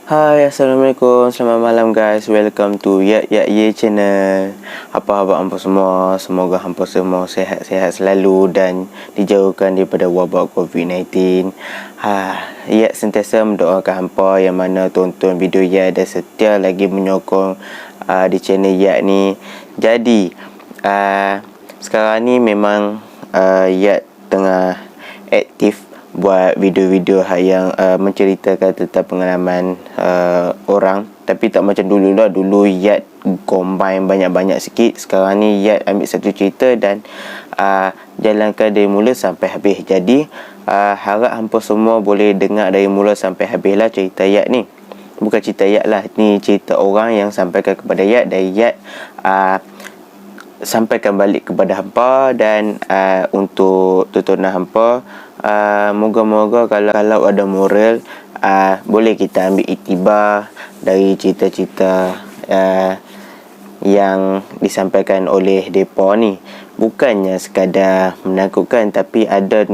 Hai, Assalamualaikum. Selamat malam guys. Welcome to Ye channel. Apa khabar hampa semua? Semoga hampa semua sehat-sehat selalu dan dijauhkan daripada wabak COVID-19. Ye sentiasa mendoakan hampa yang mana tonton video Ye dan setia lagi menyokong di channel Ye ni. Jadi sekarang ni memang Ye tengah aktif buat video-video yang menceritakan tentang pengalaman orang. Tapi tak macam dulu lah. Dulu Yat combine banyak-banyak sikit. Sekarang ni Yat ambil satu cerita dan jalankan dari mula sampai habis. Jadi harap hampa semua boleh dengar dari mula sampai habis lah cerita Yat ni. Bukan cerita Yat lah, ni cerita orang yang sampaikan kepada Yat, dan Yat sampaikan balik kepada hampa. Dan untuk tontonan hampa, moga-moga kalau ada moral, boleh kita ambil iktibar dari cerita-cerita yang disampaikan oleh depa ni. Bukannya sekadar menakutkan, tapi ada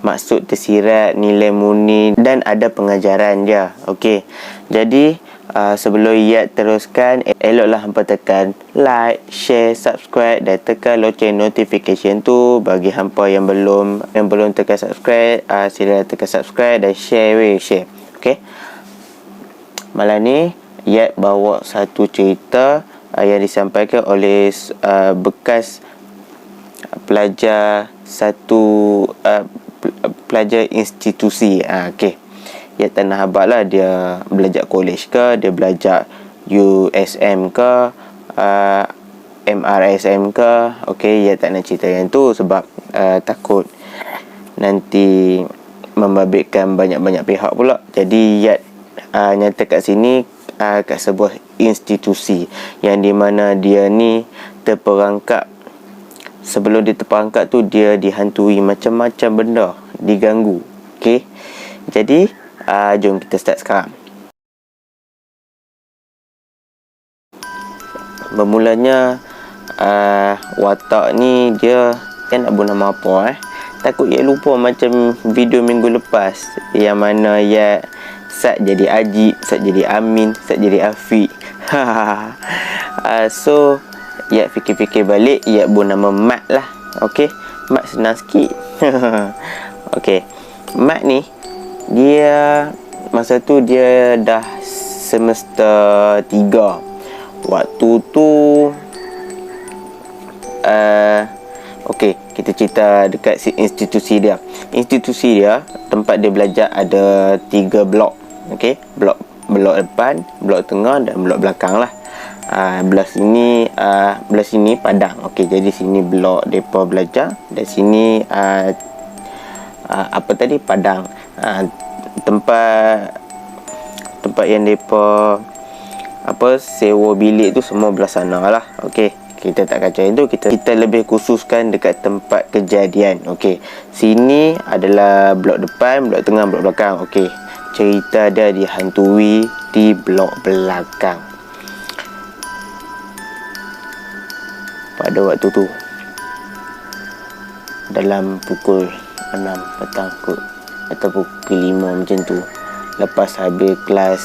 maksud tersirat, nilai murni dan ada pengajaran dia. Okey. Jadi sebelum Yat teruskan, eloklah hampa tekan like, share, subscribe dan tekan loceng notification tu. Bagi hampa yang belum tekan subscribe, sila tekan subscribe dan share. Okey. Malam ni Yat bawa satu cerita yang disampaikan oleh bekas pelajar pelajar institusi. Okey. Ya, tanah abad lah. Dia belajar college ke, dia belajar USM ke, MRSM ke. Okey, ya tak nak cerita yang tu sebab takut nanti membabitkan banyak-banyak pihak pula. Jadi Yat nyata kat sini kat sebuah institusi yang di mana dia ni terperangkap. Sebelum dia terperangkap tu, dia dihantui macam-macam benda, diganggu. Okey, jadi jom kita start sekarang. Bermulanya watak ni dia kan nak buat nama apa takut Yat lupa macam video minggu lepas yang mana Yat sat jadi Ajib, sat jadi Amin, sat jadi Afiq. So Yat fikir-fikir balik, Yat buat nama Mat lah. Okey, Mat senang sikit. Okey, Mat ni dia masa tu dia dah semester 3. Waktu tu okey, kita cerita dekat institusi dia. Institusi dia, tempat dia belajar ada 3 blok. Okey, blok depan, blok tengah dan blok belakang lah. Belah sini Padang. Okey, jadi sini blok depa belajar dan sini Padang. Tempat yang depa sewa bilik tu semua belah sana lah. Okey, kita tak kacau itu, kita lebih khususkan dekat tempat kejadian. Okey, sini adalah blok depan, blok tengah, blok belakang. Okey, cerita dia dihantui di blok belakang. Pada waktu tu dalam pukul 6 petang kot, atau pukul 5 macam tu, lepas habis kelas,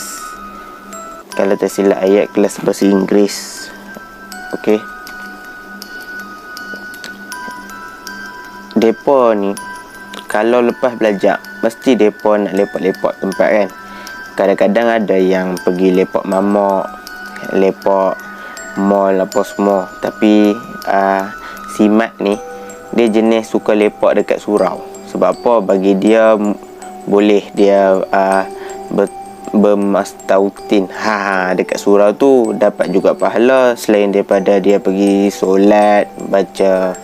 kalau tak silap ayat kelas bahasa Inggeris. Okey, depa ni kalau lepas belajar mesti depa nak lepak-lepak tempat kan. Kadang-kadang ada yang pergi lepak mamak, lepak mall apa semua. Tapi si Mat ni dia jenis suka lepak dekat surau. Sebab apa? Bagi dia boleh dia bermastautin. Dekat surau tu dapat juga pahala selain daripada dia pergi solat, baca,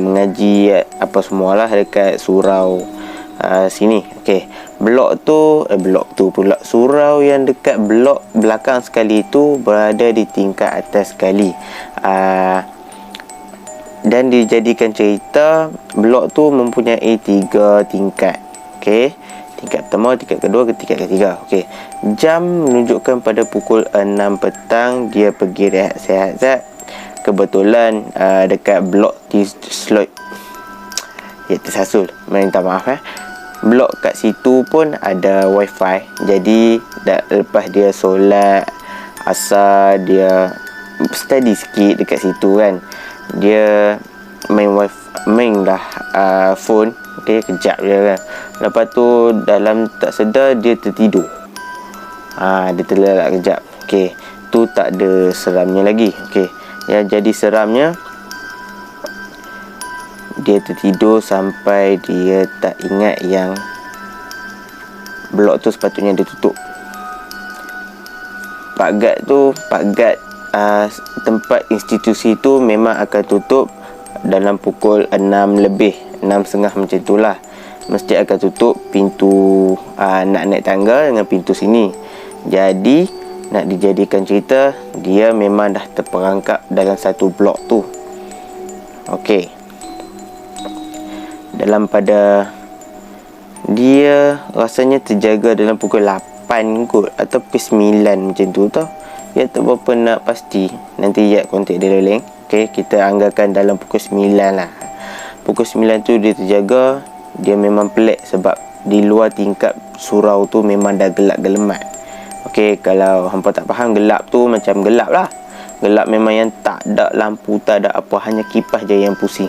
mengaji apa semualah dekat surau sini. Okey, blok tu pula, surau yang dekat blok belakang sekali tu berada di tingkat atas sekali. Dan dijadikan cerita, blok tu mempunyai 3 tingkat. Okey, tingkat pertama, tingkat kedua, tingkat ketiga. Okey, jam menunjukkan pada pukul 6 petang dia pergi rehat-rehat. Kebetulan dekat blok di slot, ya tersasul, minta maaf blok kat situ pun ada wifi. Jadi lepas dia solat asar, dia study sikit dekat situ kan, dia main lah phone. Okay, kejap je kan. Lepas tu dalam tak sedar dia tertidur. Dia terlelap kejap. Okay, tu tak ada seramnya lagi. Okay, yang jadi seramnya, dia tertidur sampai dia tak ingat yang blok tu sepatutnya dia tutup. Pak guard tempat institusi tu memang akan tutup dalam pukul 6 lebih, 6.30 macam tu lah. Mesti akan tutup pintu nak naik tangga dengan pintu sini. Jadi nak dijadikan cerita, dia memang dah terperangkap dalam satu blok tu. Okey, dalam pada dia rasanya terjaga dalam pukul 8 kot atau pukul 9 macam tu tau. Dia tak berapa nak pasti. Nanti Yat kontak dia lain. Okay, kita anggarkan dalam pukul 9 lah. Pukul 9 tu dia terjaga. Dia memang pelik sebab di luar tingkap surau tu memang dah gelap gelemat. Okay, kalau hampa tak faham, gelap tu macam gelap lah. Gelap memang yang tak ada lampu, tak ada apa, hanya kipas je yang pusing.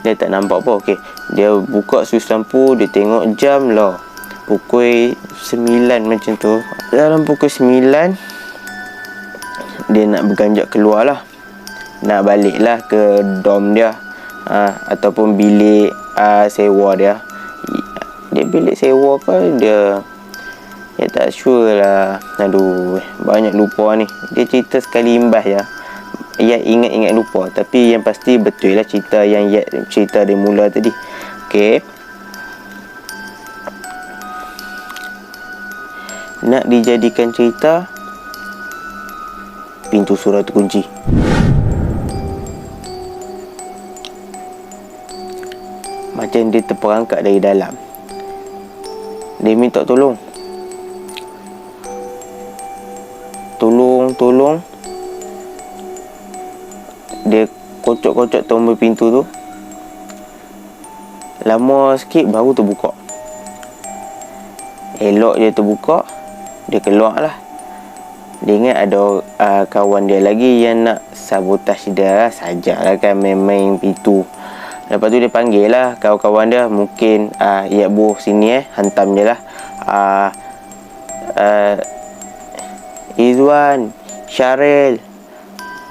Dia tak nampak apa. Okay, dia buka suis lampu, dia tengok jam lah, pukul 9 macam tu. Dalam pukul 9 dia nak berganjak keluar lah, nak balik lah ke dom dia, ataupun bilik sewa dia. Dia bilik sewa ke dia tak sure lah. Aduh, banyak lupa ni. Dia cerita sekali imbas je, Yat ingat-ingat lupa. Tapi yang pasti betul lah cerita yang Yat cerita dari mula tadi. Okay, nak dijadikan cerita, pintu surau terkunci. Macam dia terperangkap dari dalam. Dia minta tolong. Dia kocok-kocok tombol pintu tu. Lama sikit baru terbuka. Elok je terbuka. Dia keluar lah. Dia ingat ada kawan dia lagi yang nak sabotaj dia lah. Sajalah kan main-main pintu. Lepas tu dia panggil lah kawan-kawan dia. Mungkin Yat buh sini hantam je lah. Izwan, Syaril,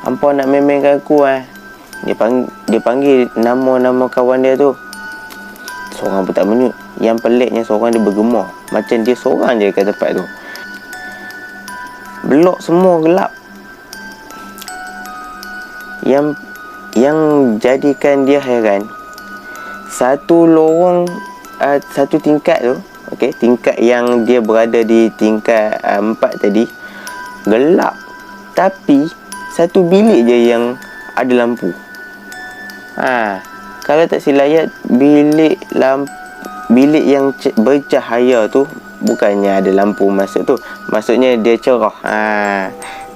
hampa nak main-mainkan aku Dia panggil nama-nama kawan dia tu. Seorang pun tak menyut. Yang peliknya seorang dia bergema. Macam dia seorang je kat tempat tu. Blok semua gelap. Yang jadikan dia heran, satu lorong, satu tingkat tu, okay, tingkat yang dia berada di tingkat 4 tadi, gelap. Tapi satu bilik je yang ada lampu. Kalau tak silap Yat, bilik yang bercahaya tu bukannya ada lampu masuk tu. Maksudnya dia cerah.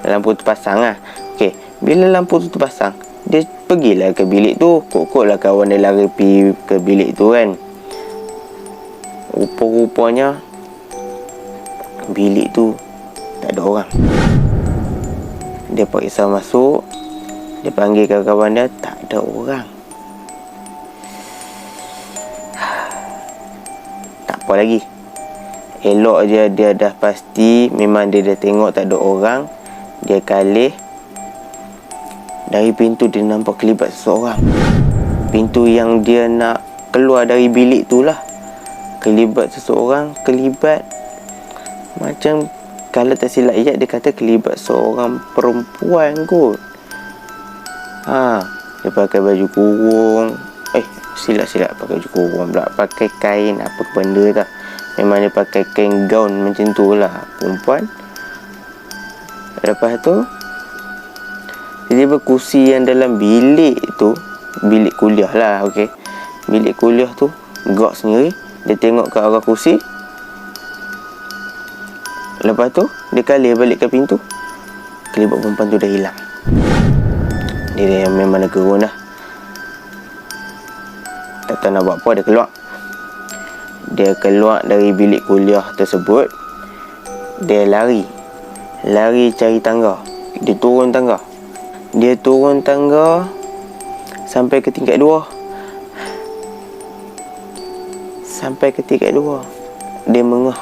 Lampu terpasang lah. Okay, bila lampu tu terpasang, dia pergilah ke bilik tu. Kok lah kawan dia lari pergi ke bilik tu kan. Rupa-rupanya bilik tu tak ada orang. Dia periksa masuk. Dia panggil kawan-kawan dia, tak ada orang. Tak apa lagi. Elok je dia dah pasti, memang dia dah tengok tak ada orang. Dia kalih. Dari pintu dia nampak kelibat seseorang. Pintu yang dia nak keluar dari bilik tu lah. Kelibat seseorang. Kelibat macam, kalau tak silap Yat, dia kata kelibat seorang perempuan kot. Dia pakai baju kurung. Silap pakai baju kurung pula. Pakai kain apa benda tak. Memang dia pakai kain gaun macam tu lah, perempuan. Lepas tu dia berkursi yang dalam bilik tu, bilik kuliah lah, okay. Bilik kuliah tu gerak sendiri. Dia tengok ke arah kursi. Lepas tu dia kalih balik ke pintu. Kelibat perempuan tu dah hilang. Dia memang dah gerun dah. Tak tahu nak buat apa, dia keluar. Dia keluar dari bilik kuliah tersebut. Dia lari cari tangga. Dia turun tangga sampai ke tingkat 2. Dia mengah.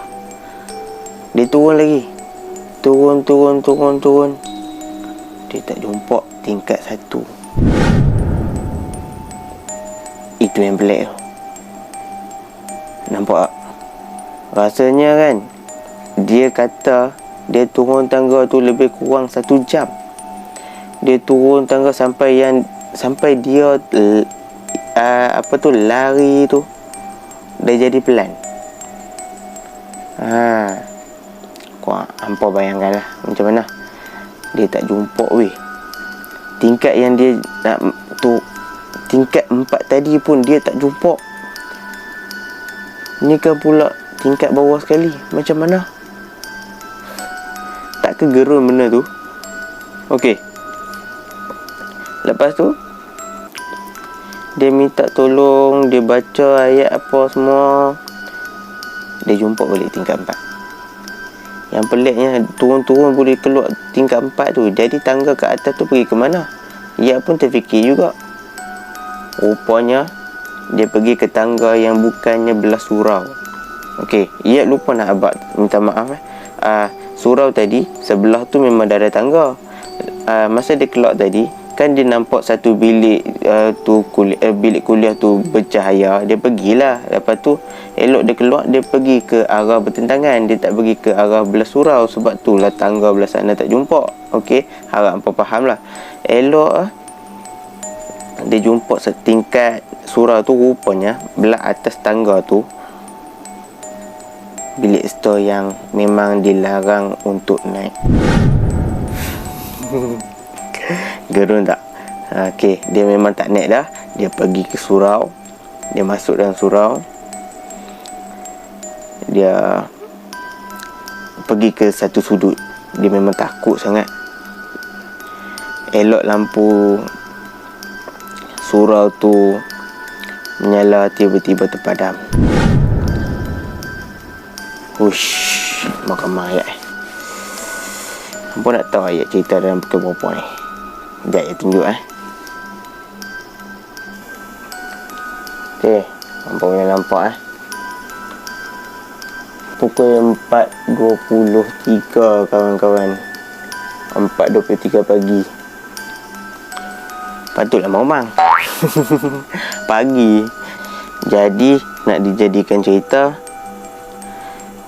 Dia turun lagi. Turun. Dia tak jumpa tingkat 1. Itu yang pelik tu. Nampak tak? Rasanya kan, dia kata dia turun tangga tu lebih kurang 1 jam. Dia turun tangga sampai dia lari tu dah jadi pelan. Kau hampa bayangkan lah macam mana dia tak jumpa weh. Tingkat yang dia nak tu, tingkat 4 tadi pun dia tak jumpa. Ni kan pula tingkat bawah sekali. Macam mana? Tak kegerun benda tu. Okey. Lepas tu dia minta tolong, dia baca ayat apa semua. Dia jumpa balik tingkat 4. Yang peliknya, turun boleh keluar tingkat 4 tu. Jadi tangga ke atas tu pergi ke mana? Ia pun terfikir juga. Rupanya dia pergi ke tangga yang bukannya belah surau. Okey, ia lupa nak abad, minta maaf surau tadi sebelah tu memang dah ada tangga. Masa dia keluar tadi, kan dia nampak satu bilik bilik kuliah tu bercahaya. Dia pergilah. Lepas tu elok dia keluar, dia pergi ke arah bertentangan. Dia tak pergi ke arah belah surau. Sebab tu lah tangga belah sana tak jumpa. Okey, harap hampa faham lah. Elok dia jumpa setingkat surau tu. Rupanya belah atas tangga tu bilik store yang memang dilarang untuk naik. Gerun tak? Okey, dia memang tak naik dah. Dia pergi ke surau. Dia masuk dalam surau. Dia pergi ke satu sudut. Dia memang takut sangat. Elok lampu surau tu menyala, tiba-tiba terpadam. Hush, makan ayat. Hampa nak tahu ayat cerita dalam pukul berapa ni? Sekejap saya tunjuk Okey, hampa boleh nampak Pukul 4.23 kawan-kawan. 4.23 pagi. Patutlah mamang. Pagi. Jadi nak dijadikan cerita,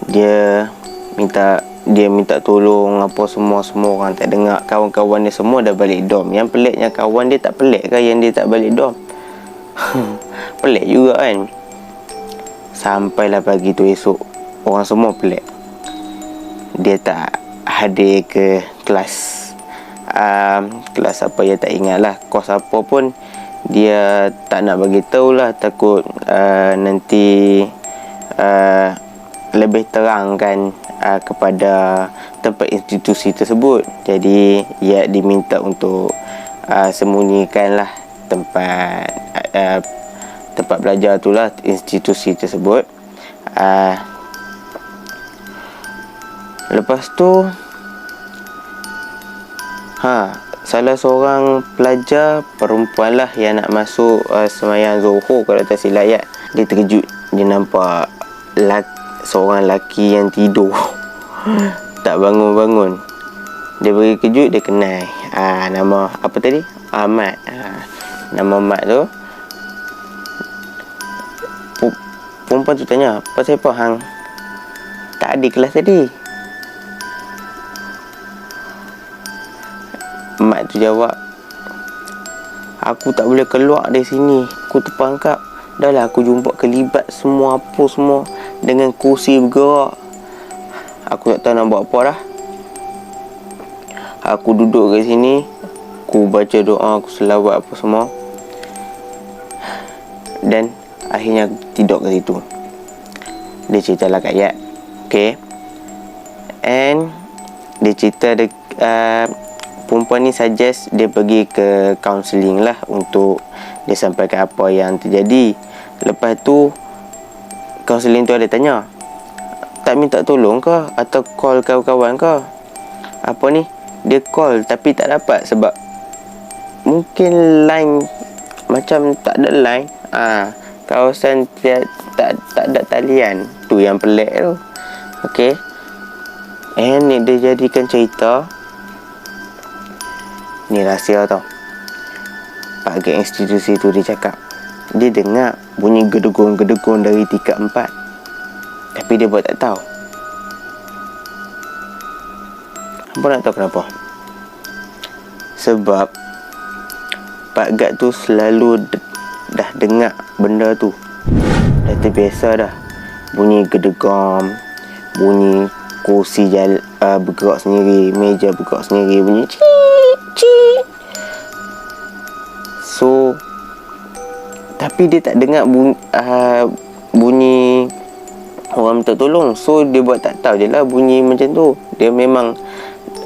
dia minta tolong apa semua orang tak dengar. Kawan-kawan dia semua dah balik dom. Yang peliknya, kawan dia tak pelik ke yang dia tak balik dom? Pelik juga kan. Sampailah pagi tu esok, orang semua pelik. Dia tak hadir ke kelas. Kelas apa dia tak ingat lah. Kos apa pun dia tak nak bagi tahu lah. Takut nanti lebih terang kan kepada tempat institusi tersebut. Jadi ia diminta untuk sembunyikan lah tempat belajar tu lah, institusi tersebut. Lepas tu salah seorang pelajar perempuan lah yang nak masuk semayang Zuhur kalau tak silap ya. Dia terkejut. Dia nampak seorang lelaki yang tidur tak bangun-bangun. Dia beri kejut, dia kenal nama apa tadi? Ahmad. Nama Ahmad tu. Perempuan tu tanya, pasal apa hang tak ada kelas tadi? Mak tu jawab, aku tak boleh keluar dari sini. Aku terperangkap. Dah lah aku jumpa kelibat semua apa semua dengan kursi bergerak. Aku tak tahu nak buat apa dah. Aku duduk kat sini, aku baca doa, aku selawat apa semua. Dan akhirnya aku tidur kat situ. Dia cerita lah kat Yat. Okay. And dia cerita perempuan ni suggest dia pergi ke counselling lah untuk dia sampaikan apa yang terjadi. Lepas tu kaunseling tu ada tanya, tak minta tolong ke atau call kawan-kawan ke? Apa ni, dia call tapi tak dapat sebab mungkin line macam tak ada line. Kawasan tak ada talian. Tu yang pelik tu. Okey. Ni dia jadikan cerita. Ni rahsia tau. Pak Gek institusi tu dia cakap, dia dengar bunyi gedegung-gedegung dari tingkat 4. Tapi dia buat tak tahu. Hampa nak tahu kenapa? Sebab Pak Gad tu selalu dah dengar benda tu. Dah terbiasa dah. Bunyi gedegam, bunyi kursi bergerak sendiri, meja bergerak sendiri, bunyi cik cik. So tapi dia tak dengar bunyi orang minta tolong. So dia buat tak tahu je lah bunyi macam tu. Dia memang,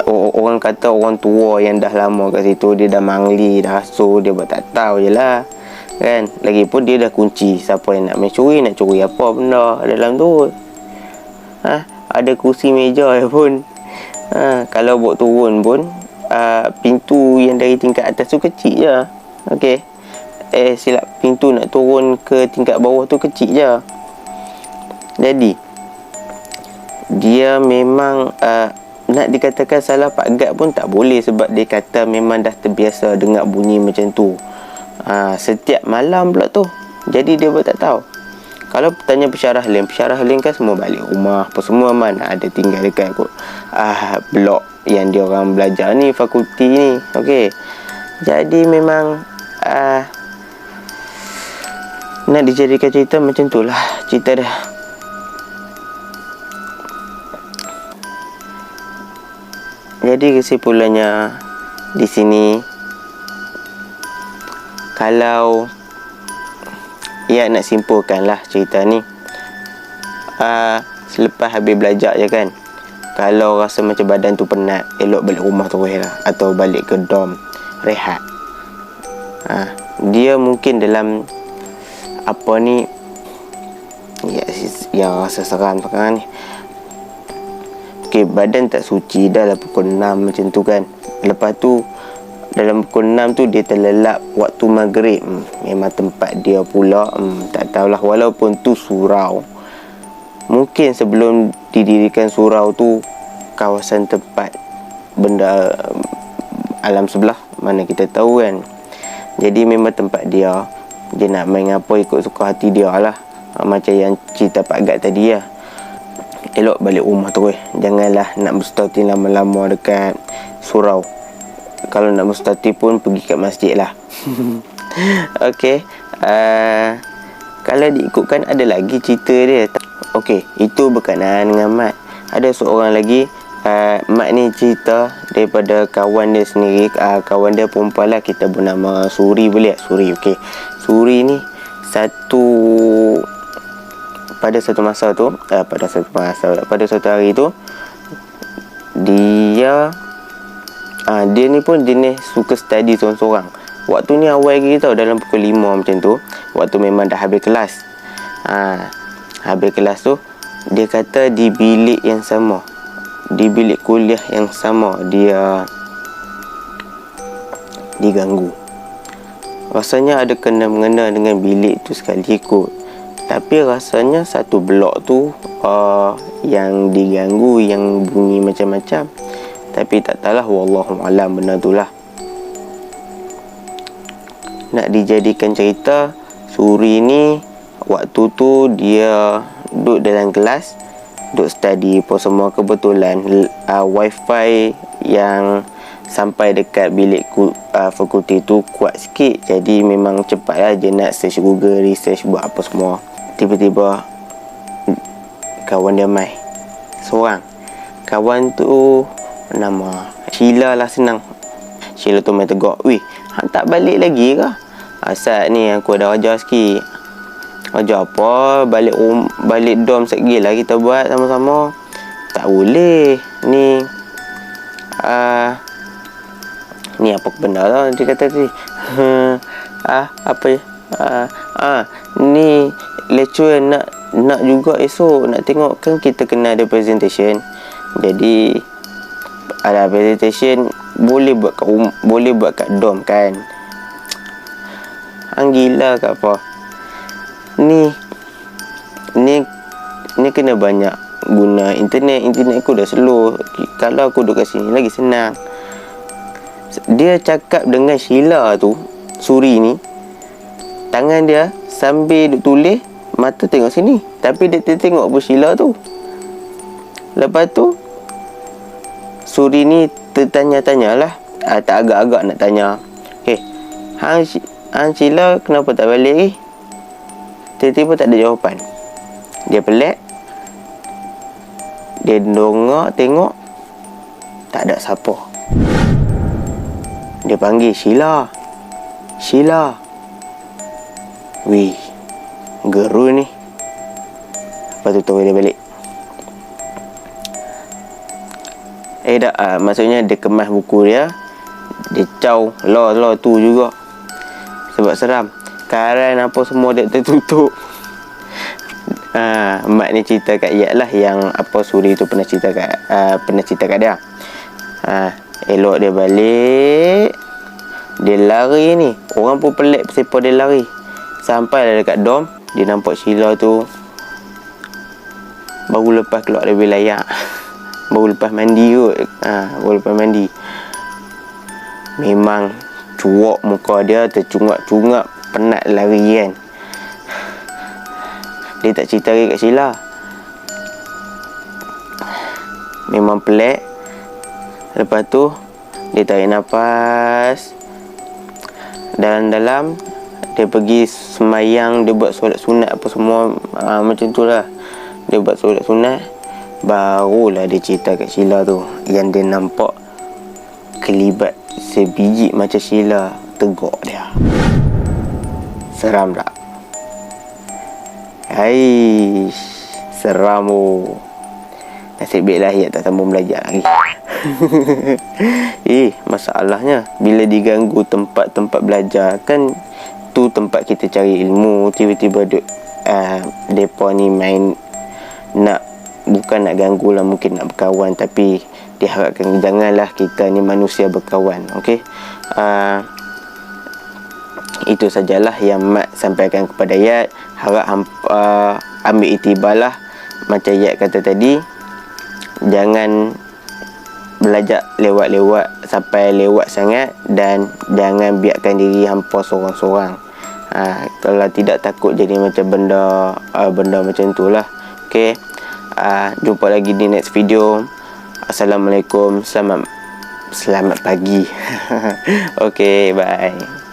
orang kata orang tua yang dah lama kat situ, dia dah mangli dah. So dia buat tak tahu je lah kan. Lagipun dia dah kunci. Siapa yang nak main curi, nak curi apa benda dalam tu. Ada kursi meja pun. Kalau buat turun pun, pintu yang dari tingkat atas tu kecil je. Okey. Silap, pintu nak turun ke tingkat bawah tu kecil je. Jadi dia memang nak dikatakan salah Pak Gad pun tak boleh, sebab dia kata memang dah terbiasa dengar bunyi macam tu setiap malam pula tu. Jadi dia pun tak tahu. Kalau tanya Pesyarah Lim kan semua balik rumah apa semua, mana ada tinggal dekat blok yang dia orang belajar ni, fakulti ni. Okey. Jadi memang nak dijadikan cerita macam tu lah cerita dia. Jadi kesimpulannya di sini, kalau nak simpulkan lah cerita ni, selepas habis belajar je kan, kalau rasa macam badan tu penat, elok balik rumah terus lah, atau balik ke dorm rehat. Dia mungkin dalam apa ni, yang rasa seram sekarang ni, okey, badan tak suci dah lah pukul 6 macam tu kan. Lepas tu dalam pukul 6 tu dia terlelap waktu maghrib. Memang tempat dia pula. Tak tahulah, walaupun tu surau. Mungkin sebelum didirikan surau tu, kawasan tempat benda alam sebelah, mana kita tahu kan. Jadi memang tempat dia. Dia nak main apa ikut suka hati dia lah. Macam yang cerita Pak Gad tadi lah. Elok balik rumah terus. Janganlah nak berstati lama-lama dekat surau. Kalau nak berstati pun pergi kat masjid lah. Okey. Kalau diikutkan ada lagi cerita dia. Okey, itu berkenaan dengan Mat. Ada seorang lagi, Mat ni cerita daripada kawan dia sendiri. Kawan dia perempuan lah, kita bernama Suri, boleh tak? Suri, okey. Suri ni pada satu hari tu, dia ni pun jenis suka study seorang-seorang. Waktu ni awal lagi tau, dalam pukul 5 macam tu. Waktu memang dah habis kelas. Habis kelas tu, dia kata di bilik yang sama, di bilik kuliah yang sama, dia diganggu. Rasanya ada kena-mengena dengan bilik tu sekali kot. Tapi rasanya satu blok tu yang diganggu, yang bunyi macam-macam. Tapi tak tahulah, wallahualam benda tu lah. Nak dijadikan cerita, Suri ni waktu tu dia duduk dalam kelas, duduk study apa semua. Kebetulan wifi yang sampai dekat bilik fakulti tu kuat sikit. Jadi memang cepat lah je nak search Google, research buat apa semua. Tiba-tiba kawan dia mai seorang. Kawan tu nama Sheila lah, senang. Sheila tu mai tegak, "Weh, hang tak balik lagi ke?" "Asal ni aku ada ajar sikit." "Ajar apa? Balik dorm sekali lah kita buat sama-sama." "Tak boleh. Ni ni apa benda lah," dia kata tadi. Apa ya? Ni lecturer nak nak juga esok nak tengok kan kita kena ada presentation. Jadi ada presentation boleh buat kat dom kan. Gila kat apa. Ni kena banyak guna internet. Internet aku dah slow. Kalau aku duduk kat sini lagi senang. Dia cakap dengan Sheila tu, Suri ni, tangan dia sambil duk tulis, mata tengok sini, tapi dia tengok apa Sheila tu. Lepas tu Suri ni tertanya-tanyalah, tak agak-agak nak tanya, Hang Sheila kenapa tak balik ni? Tiba-tiba tak ada jawapan. Dia pelik. Dia dongak tengok, tak ada siapa. Dia panggil Sheila. Wih, geru ni. Lepas tu tahu dia balik. Maksudnya dia kemas buku dia. Dia caw law tu juga. Sebab seram. Karan apa semua dia tertutup. Mak ni cerita kat Yat lah, yang apa Suri tu pernah cerita kat dia. Elok dia balik, dia lari ni. Orang pun pelik siapa dia lari. Sampai lah dekat dom, dia nampak Sheila tu baru lepas keluar dari wilayah. Baru lepas mandi kot. Baru lepas mandi. Memang cuak muka dia, tercungap-cungap, penat lari kan. Dia tak cerita lagi kat Sheila. Memang pelik. Lepas tu dia tarik nafas dalam-dalam. Dia pergi semayang, dia buat solat sunat apa semua, macam tu lah. Dia buat solat sunat. Barulah dia cerita kat Sheila tu, yang dia nampak kelibat sebiji macam Sheila tegak dia. Seram tak? Seram oh. Nasib baiklah Yat tak sambung belajar lagi. Masalahnya bila diganggu tempat-tempat belajar kan, tu tempat kita cari ilmu. Tiba-tiba depa ni main bukan nak ganggu lah, mungkin nak berkawan, tapi diharapkan janganlah kita ni manusia berkawan. Okey, itu sajalah yang Mat sampaikan kepada Yat. Harap ambil iktibarlah. Macam Yat kata tadi, jangan belajar lewat-lewat sampai lewat sangat, dan jangan biarkan diri hampa sorang-sorang. Kalau tidak, takut jadi macam benda macam tu lah. Okay, jumpa lagi di next video. Assalamualaikum, selamat pagi. Okay, bye.